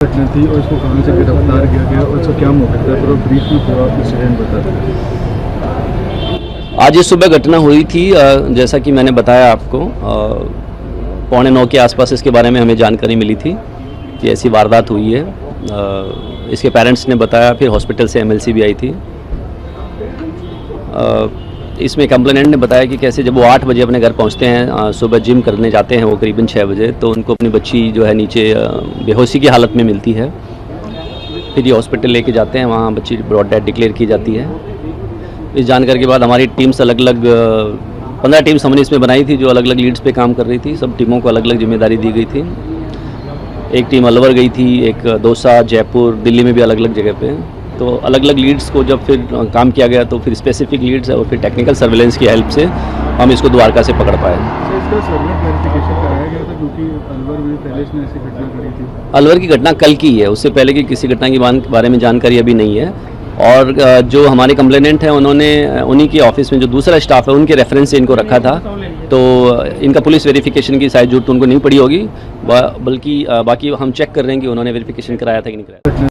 घटना थी और इसको कहाँ से गिरफ्तार किया गया और इसका क्या मोटिव था, पूरा ब्रीफ में पूरा इंसिडेंट बता दें। आज इस सुबह घटना हुई थी, जैसा कि मैंने बताया आपको, 8:45 के आसपास इसके बारे में हमें जानकारी मिली थी कि ऐसी वारदात हुई है। इसके पेरेंट्स ने बताया, फिर हॉस्पिटल से एमएलसी भी आई थी। इसमें कंप्लेनेंट ने बताया कि कैसे जब वो 8 बजे अपने घर पहुंचते हैं, सुबह जिम करने जाते हैं वो करीबन 6 बजे, तो उनको अपनी बच्ची जो है नीचे बेहोशी की हालत में मिलती है। फिर ये हॉस्पिटल लेके जाते हैं, वहाँ बच्ची ब्रॉड डेड डिक्लेयर की जाती है। इस जानकारी के बाद हमारी टीम्स अलग अलग 15 टीम्स हमने इसमें बनाई थी जो अलग अलग लीड्स पे काम कर रही थी। सब टीमों को अलग अलग जिम्मेदारी दी गई थी। एक टीम अलवर गई थी, एक दौसा, जयपुर, दिल्ली में भी अलग अलग जगह पे। तो अलग अलग लीड्स को जब फिर काम किया गया तो फिर स्पेसिफिक लीड्स और फिर टेक्निकल सर्वेलेंस की हेल्प से हम इसको द्वारका से पकड़ पाए। इसका सर्वे वेरिफिकेशन कराया गया था क्योंकि अलवर में पहले इसने ऐसी घटना करी थी। अलवर की घटना कल की है, उससे पहले की किसी घटना के बारे में जानकारी अभी नहीं है। और जो हमारे कंप्लेनेंट हैं उन्होंने उन्हीं के ऑफिस में जो दूसरा स्टाफ है उनके रेफरेंस से इनको रखा था, तो इनका पुलिस वेरिफिकेशन की शायद जरूरत उनको नहीं पड़ी होगी, बल्कि बाकी हम चेक कर रहे हैं कि उन्होंने वेरिफिकेशन कराया था कि नहीं कराया। घटना